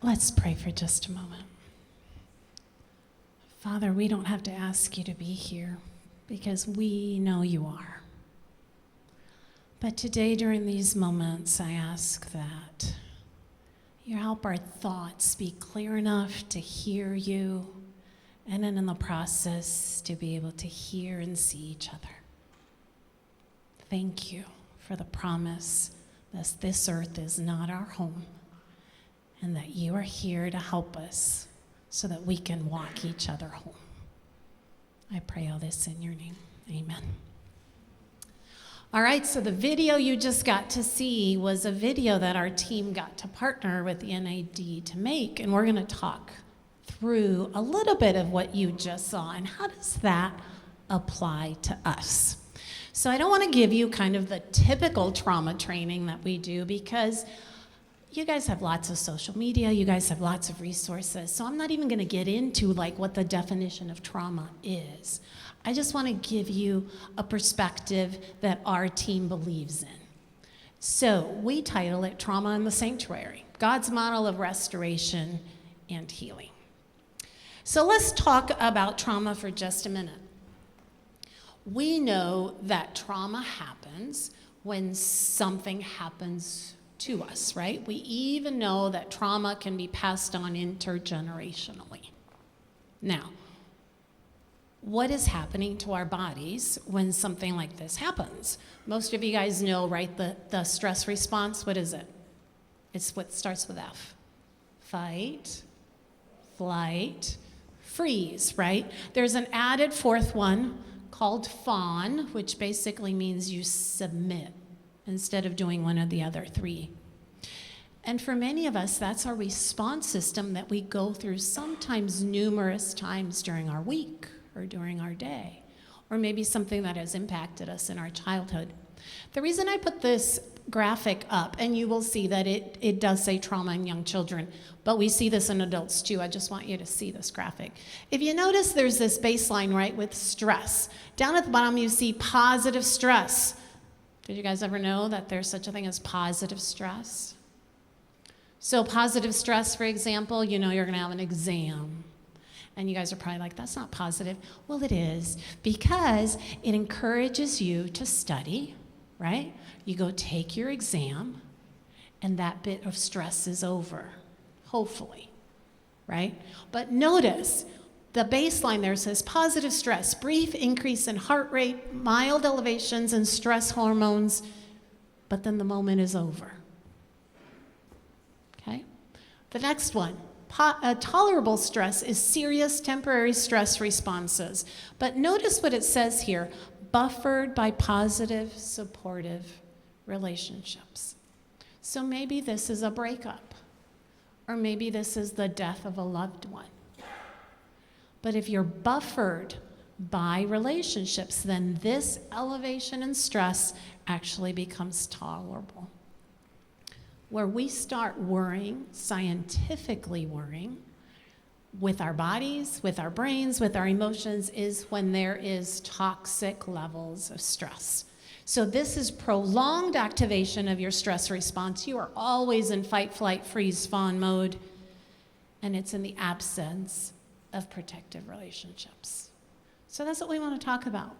Let's pray for just a moment. Father, we don't have to ask you to be here because we know you are. But today, during these moments, I ask that you help our thoughts be clear enough to hear you, and then in the process, to be able to hear and see each other. Thank you for the promise that this earth is not our home, and that you are here to help us so that we can walk each other home. I pray all this in your name. Amen. All right, so the video you just got to see was a video that our team got to partner with the NAD to make, and we're going to talk through a little bit of what you just saw and how does that apply to us. So I don't want to give you kind of the typical trauma training that we do because you guys have lots of social media, you guys have lots of resources, so I'm not even going to get into like what the definition of trauma is. I just want to give you a perspective that our team believes in. So we title it Trauma in the Sanctuary, God's Model of Restoration and Healing. So let's talk about trauma for just a minute. We know that trauma happens when something happens to us, right? We even know that trauma can be passed on intergenerationally. Now, what is happening to our bodies when something like this happens? Most of you guys know, right, the stress response. What is it? It's what starts with F. Fight, flight, freeze, right? There's an added fourth one called fawn, which basically means you submit instead of doing one of the other three. And for many of us, that's our response system that we go through sometimes numerous times during our week or during our day, or maybe something that has impacted us in our childhood. The reason I put this graphic up, and you will see that it does say trauma in young children, but we see this in adults too. I just want you to see this graphic. If you notice, there's this baseline, right, with stress. Down at the bottom, you see positive stress. Did you guys ever know that there's such a thing as positive stress? So positive stress, for example, you know you're going to have an exam. And you guys are probably like, that's not positive. Well, it is, because it encourages you to study, right? You go take your exam, and that bit of stress is over, hopefully, right? But notice, the baseline there says positive stress, brief increase in heart rate, mild elevations in stress hormones, but then the moment is over. Okay? The next one, tolerable stress is serious temporary stress responses. But notice what it says here, buffered by positive, supportive relationships. So maybe this is a breakup, or maybe this is the death of a loved one. But if you're buffered by relationships, then this elevation in stress actually becomes tolerable. Where we start worrying, scientifically worrying, with our bodies, with our brains, with our emotions, is when there is toxic levels of stress. So this is prolonged activation of your stress response. You are always in fight, flight, freeze, fawn mode, and it's in the absence of protective relationships. So that's what we want to talk about,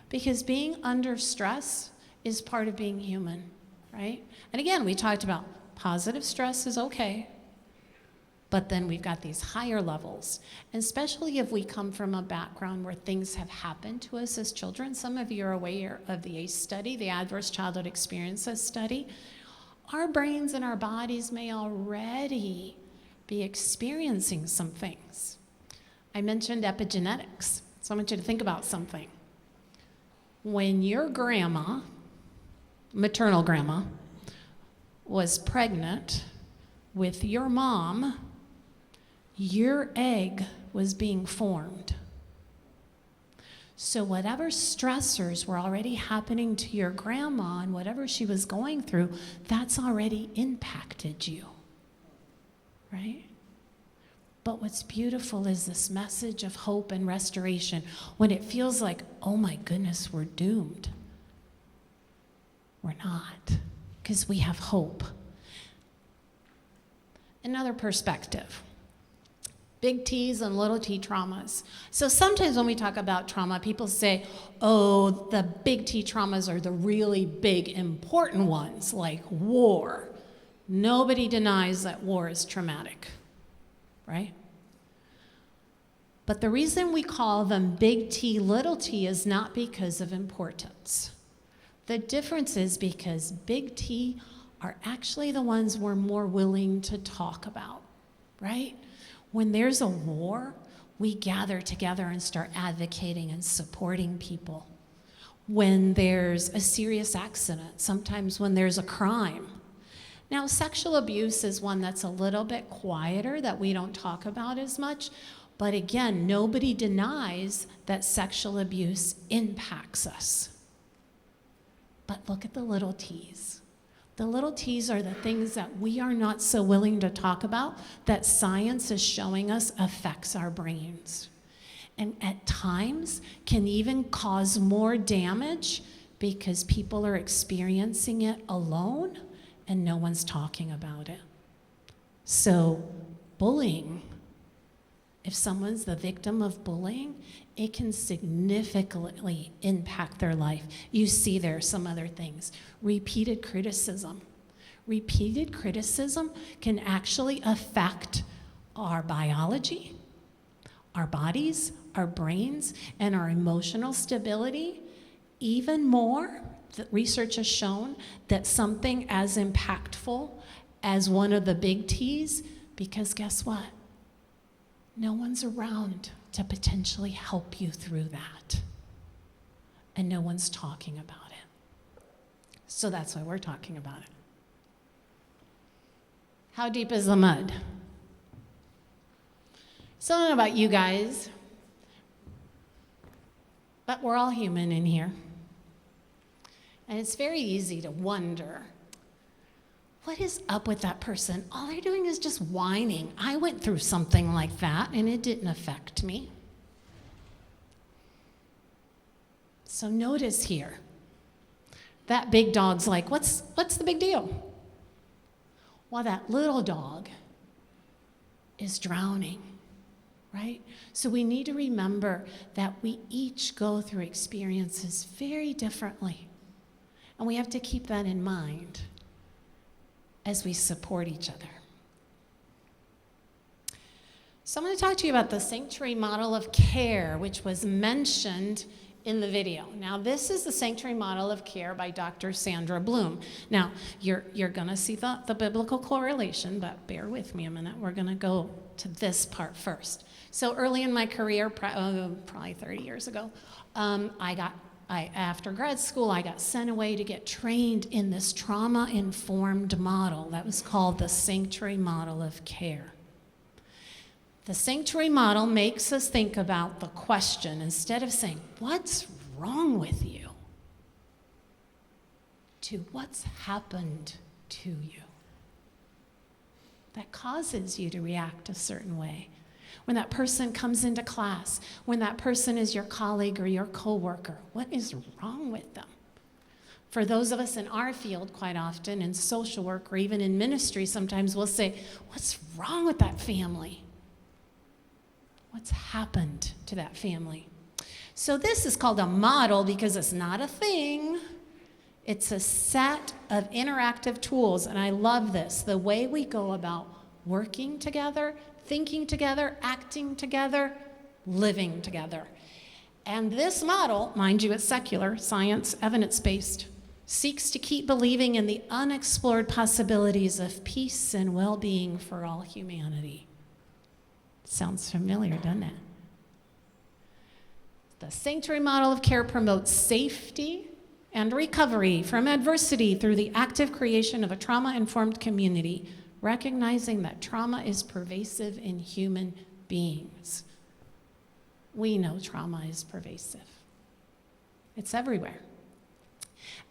because being under stress is part of being human, right? And again, we talked about positive stress is okay, but then we've got these higher levels, and especially if we come from a background where things have happened to us as children. Some of you are aware of the ACE study, the Adverse Childhood Experiences study. Our brains and our bodies may already be experiencing some things. I mentioned epigenetics, so I want you to think about something. When your grandma, maternal grandma, was pregnant with your mom, your egg was being formed. So whatever stressors were already happening to your grandma and whatever she was going through, that's already impacted you, right? But what's beautiful is this message of hope and restoration when it feels like, oh my goodness, we're doomed. We're not, because we have hope. Another perspective. Big T's and little t traumas. So sometimes when we talk about trauma, people say, oh, the big T traumas are the really big, important ones, like war. Nobody denies that war is traumatic, right? But the reason we call them big T, little t is not because of importance. The difference is because big T are actually the ones we're more willing to talk about, right? When there's a war, we gather together and start advocating and supporting people. When there's a serious accident, sometimes when there's a crime. Now, sexual abuse is one that's a little bit quieter, that we don't talk about as much. But again, nobody denies that sexual abuse impacts us. But look at the little t's. The little t's are the things that we are not so willing to talk about, that science is showing us affects our brains. And at times can even cause more damage because people are experiencing it alone and no one's talking about it. So bullying, if someone's the victim of bullying, it can significantly impact their life. You see there are some other things. Repeated criticism. Repeated criticism can actually affect our biology, our bodies, our brains, and our emotional stability. Even more, the research has shown that something as impactful as one of the big T's, because guess what? No one's around to potentially help you through that. And no one's talking about it. So that's why we're talking about it. How deep is the mud? So I don't know about you guys, but we're all human in here. And it's very easy to wonder, what is up with that person? All they're doing is just whining. I went through something like that, and it didn't affect me. So notice here, that big dog's like, what's the big deal? Well, that little dog is drowning, right? So we need to remember that we each go through experiences very differently. And we have to keep that in mind as we support each other. So I'm going to talk to you about the sanctuary model of care, which was mentioned in the video. Now, this is the sanctuary model of care by Dr. Sandra Bloom. Now, you're going to see the biblical correlation, but bear with me a minute. We're going to go to this part first. So early in my career, probably 30 years ago, after grad school, I got sent away to get trained in this trauma-informed model that was called the sanctuary model of care. The sanctuary model makes us think about the question, instead of saying, what's wrong with you? To what's happened to you that causes you to react a certain way. When that person comes into class, when that person is your colleague or your coworker, what is wrong with them? For those of us in our field, quite often, in social work or even in ministry, sometimes we'll say, what's wrong with that family? What's happened to that family? So this is called a model because it's not a thing. It's a set of interactive tools, and I love this. The way we go about working together, thinking together, acting together, living together. And this model, mind you, it's secular, science, evidence-based, seeks to keep believing in the unexplored possibilities of peace and well-being for all humanity. Sounds familiar, doesn't it? The sanctuary model of care promotes safety and recovery from adversity through the active creation of a trauma-informed community, recognizing that trauma is pervasive in human beings. We know trauma is pervasive. It's everywhere.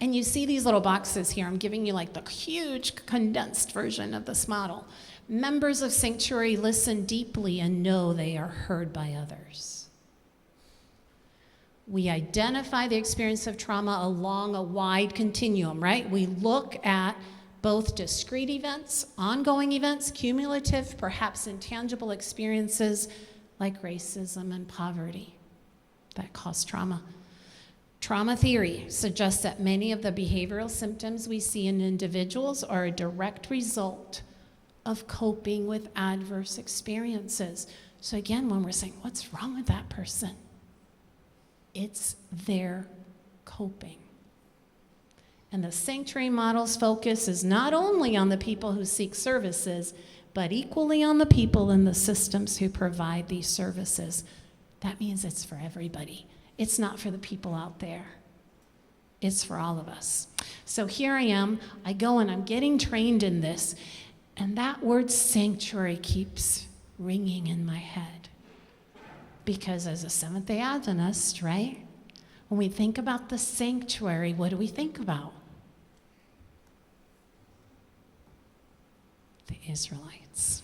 And you see these little boxes here. I'm giving you like the huge condensed version of this model. Members of Sanctuary listen deeply and know they are heard by others. We identify the experience of trauma along a wide continuum, right? We look at both discrete events, ongoing events, cumulative, perhaps intangible experiences like racism and poverty that cause trauma. Trauma theory suggests that many of the behavioral symptoms we see in individuals are a direct result of coping with adverse experiences. So again, when we're saying, what's wrong with that person? It's their coping. And the sanctuary model's focus is not only on the people who seek services, but equally on the people in the systems who provide these services. That means it's for everybody. It's not for the people out there. It's for all of us. So here I am. I go and I'm getting trained in this. And that word sanctuary keeps ringing in my head. Because as a Seventh-day Adventist, right? When we think about the sanctuary, what do we think about? The Israelites.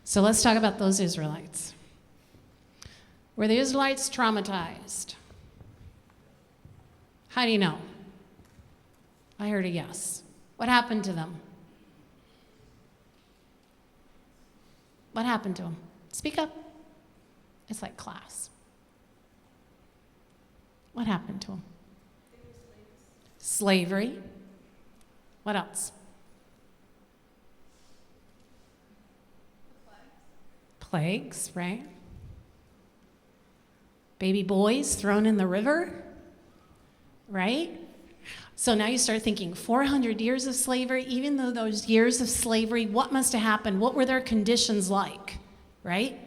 So let's talk about those Israelites. Were the Israelites traumatized? How do you know? I heard a yes. What happened to them? What happened to them? Speak up. It's like class. What happened to them? Slavery. What else? Plagues, right? Baby boys thrown in the river, right? So now you start thinking 400 years of slavery, even though those years of slavery, what must have happened? What were their conditions like, right?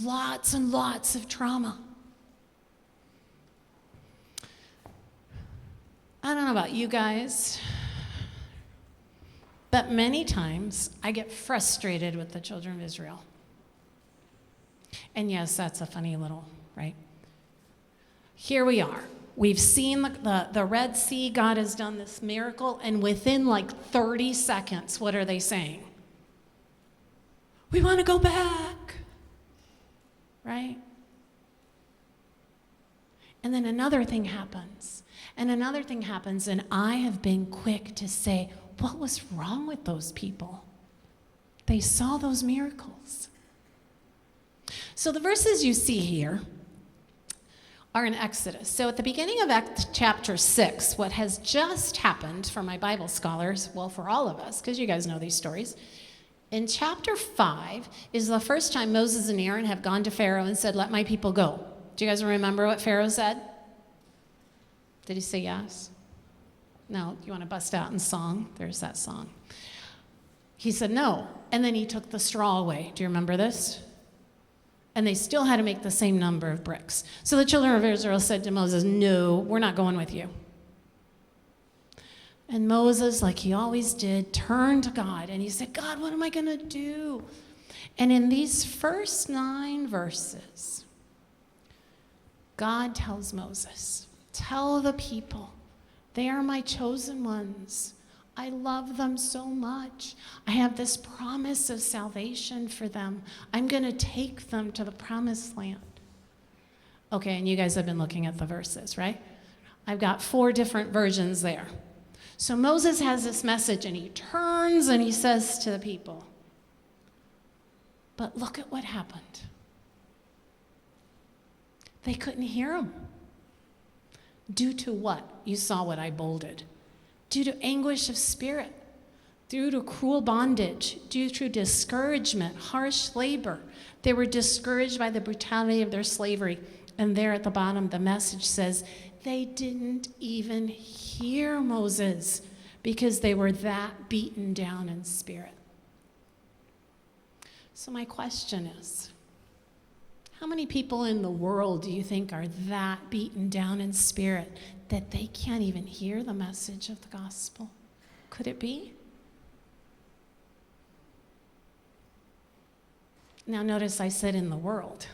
Lots and lots of trauma. I don't know about you guys, but many times I get frustrated with the children of Israel. And yes, that's a funny little, right? Here we are. We've seen the Red Sea. God has done this miracle, and within like 30 seconds, what are they saying? We want to go back, right? And then another thing happens, and another thing happens, and I have been quick to say, what was wrong with those people? They saw those miracles. So the verses you see here are in Exodus. So at the beginning of chapter 6, what has just happened for my Bible scholars, well, for all of us, because you guys know these stories, in chapter 5 is the first time Moses and Aaron have gone to Pharaoh and said, let my people go. Do you guys remember what Pharaoh said? Did he say yes? No, you want to bust out in song? There's that song. He said no, and then he took the straw away. Do you remember this? And they still had to make the same number of bricks. So the children of Israel said to Moses, no, we're not going with you. And Moses, like he always did, turned to God and he said, God, what am I going to do? And in these first 9 verses, God tells Moses, tell the people, they are my chosen ones. I love them so much. I have this promise of salvation for them. I'm going to take them to the promised land. Okay, and you guys have been looking at the verses, right? I've got 4 different versions there. So Moses has this message, and he turns and he says to the people, but look at what happened. They couldn't hear him. Due to what? You saw what I bolded. Due to anguish of spirit, due to cruel bondage, due to discouragement, harsh labor. They were discouraged by the brutality of their slavery. And there at the bottom, the message says, they didn't even hear Moses because they were that beaten down in spirit. So my question is, how many people in the world do you think are that beaten down in spirit that they can't even hear the message of the gospel? Could it be? Now notice I said in the world.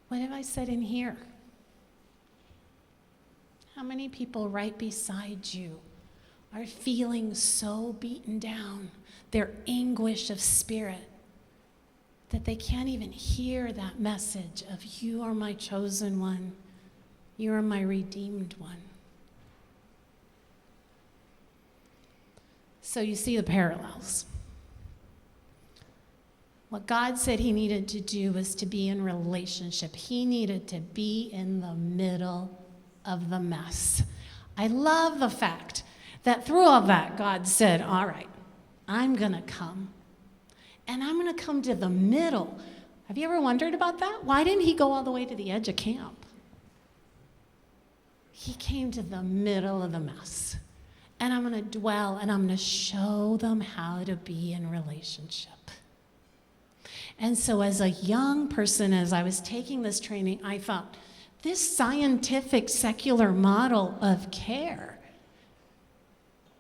What have I said in here? How many people right beside you are feeling so beaten down, their anguish of spirit, that they can't even hear that message of you are my chosen one, you are my redeemed one? So you see the parallels. What God said he needed to do was to be in relationship. He needed to be in the middle of the mess. I love the fact that through all that, God said, all right, I'm going to come. And I'm going to come to the middle. Have you ever wondered about that? Why didn't he go all the way to the edge of camp? He came to the middle of the mess. And I'm going to dwell and I'm going to show them how to be in relationship. And so as a young person, as I was taking this training, I thought, this scientific, secular model of care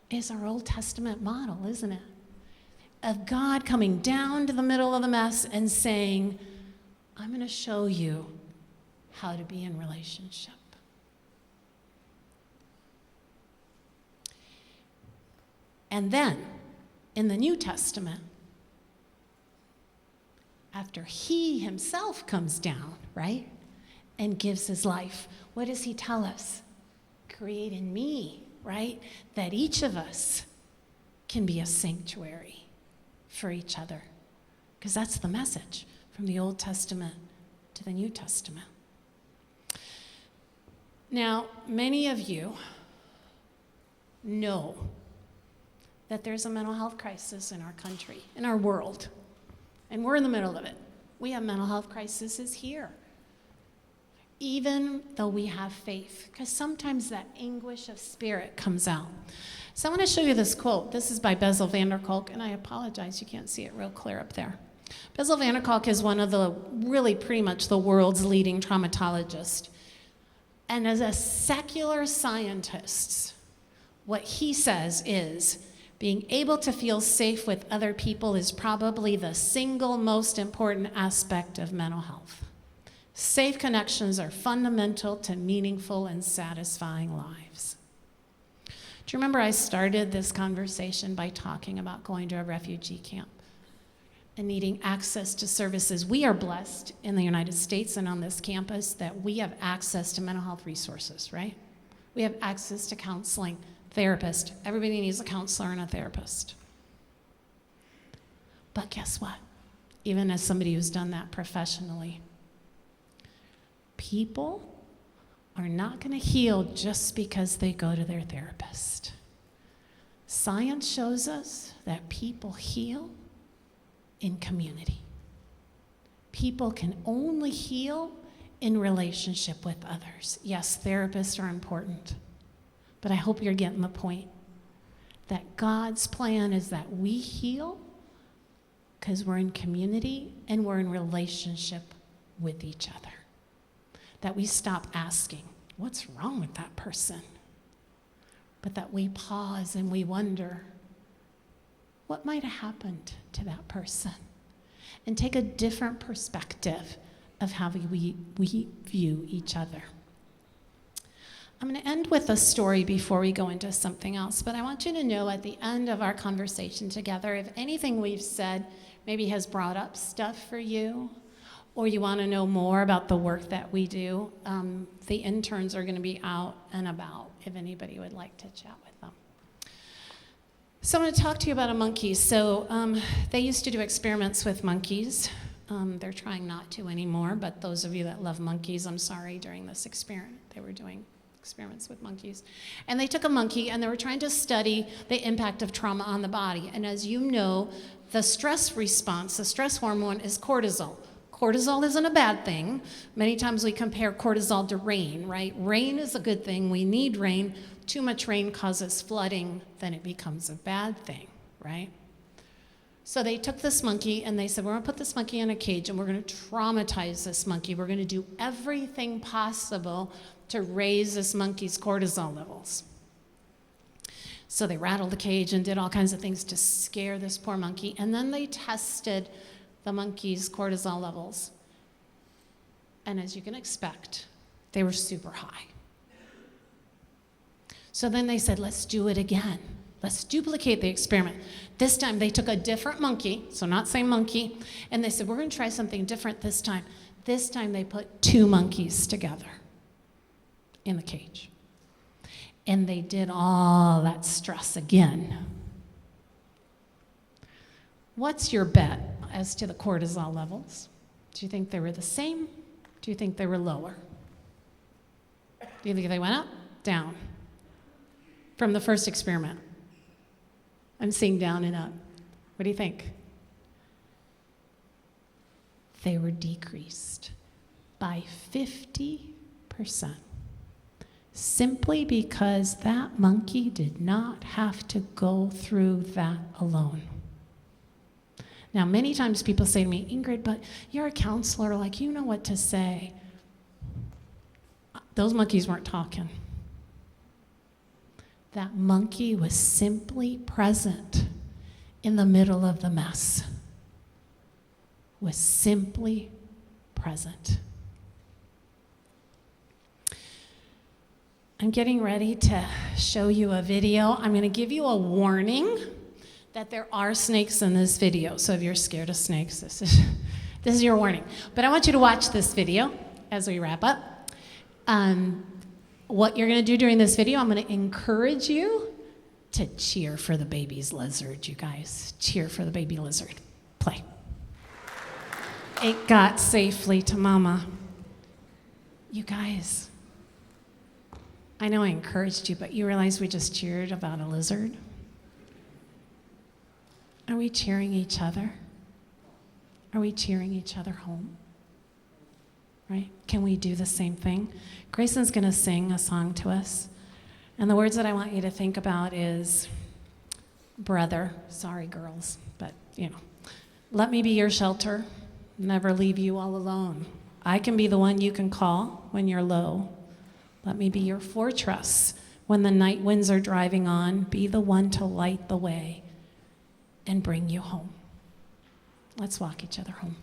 is our Old Testament model, isn't it? Of God coming down to the middle of the mess and saying, I'm going to show you how to be in relationship. And then, in the New Testament, after he himself comes down, right, and gives his life, what does he tell us? Create in me, right, that each of us can be a sanctuary for each other. Because that's the message from the Old Testament to the New Testament. Now, many of you know that there's a mental health crisis in our country, in our world. And we're in the middle of it. We have mental health crises here. Even though we have faith, because sometimes that anguish of spirit comes out. So I want to show you this quote. This is by Bessel van der Kolk, and I apologize, you can't see it real clear up there. Bessel van der Kolk is one of the, really pretty much the world's leading traumatologists. And as a secular scientist, what he says is, being able to feel safe with other people is probably the single most important aspect of mental health. Safe connections are fundamental to meaningful and satisfying lives. Do you remember I started this conversation by talking about going to a refugee camp and needing access to services? We are blessed in the United States and on this campus that we have access to mental health resources, right? We have access to counseling. Therapist. Everybody needs a counselor and a therapist. But guess what? Even as somebody who's done that professionally, people are not going to heal just because they go to their therapist. Science shows us that people heal in community. People can only heal in relationship with others. Yes, therapists are important. But I hope you're getting the point that God's plan is that we heal because we're in community and we're in relationship with each other. That we stop asking, what's wrong with that person? But that we pause and we wonder, what might have happened to that person? And take a different perspective of how we view each other. I'm going to end with a story before we go into something else, but I want you to know at the end of our conversation together, if anything we've said maybe has brought up stuff for you, or you want to know more about the work that we do, the interns are going to be out and about if anybody would like to chat with them. So I'm going to talk to you about a monkey. So they used to do experiments with monkeys. They're trying not to anymore, but those of you that love monkeys, I'm sorry, during this experiment they were doing experiments with monkeys. And they took a monkey and they were trying to study the impact of trauma on the body. And as you know, the stress response, the stress hormone is cortisol. Cortisol isn't a bad thing. Many times we compare cortisol to rain, right? Rain is a good thing. We need rain. Too much rain causes flooding, then it becomes a bad thing, right? So they took this monkey and they said, we're going to put this monkey in a cage and we're going to traumatize this monkey. We're going to do everything possible to raise this monkey's cortisol levels. So they rattled the cage and did all kinds of things to scare this poor monkey. And then they tested the monkey's cortisol levels. And as you can expect, they were super high. So then they said, let's do it again. Let's duplicate the experiment. This time they took a different monkey, so not same monkey, and they said, we're going to try something different this time. This time they put two monkeys together in the cage. And they did all that stress again. What's your bet as to the cortisol levels? Do you think they were the same? Do you think they were lower? Do you think they went up? Down? From the first experiment. I'm seeing down and up. What do you think? They were decreased by 50%. Simply because that monkey did not have to go through that alone. Now, many times people say to me, Ingrid, but you're a counselor, like, you know what to say. Those monkeys weren't talking. That monkey was simply present in the middle of the mess. Was simply present. I'm getting ready to show you a video. I'm going to give you a warning that there are snakes in this video. So if you're scared of snakes, this is your warning. But I want you to watch this video as we wrap up. What you're going to do during this video, I'm going to encourage you to cheer for the baby's lizard, you guys. Cheer for the baby lizard. Play. It got safely to Mama. You guys, I know I encouraged you, but you realize we just cheered about a lizard? Are we cheering each other? Are we cheering each other home? Right? Can we do the same thing? Grayson's going to sing a song to us. And the words that I want you to think about is, brother, sorry girls, but let me be your shelter, never leave you all alone. I can be the one you can call when you're low. Let me be your fortress when the night winds are driving on. Be the one to light the way and bring you home. Let's walk each other home.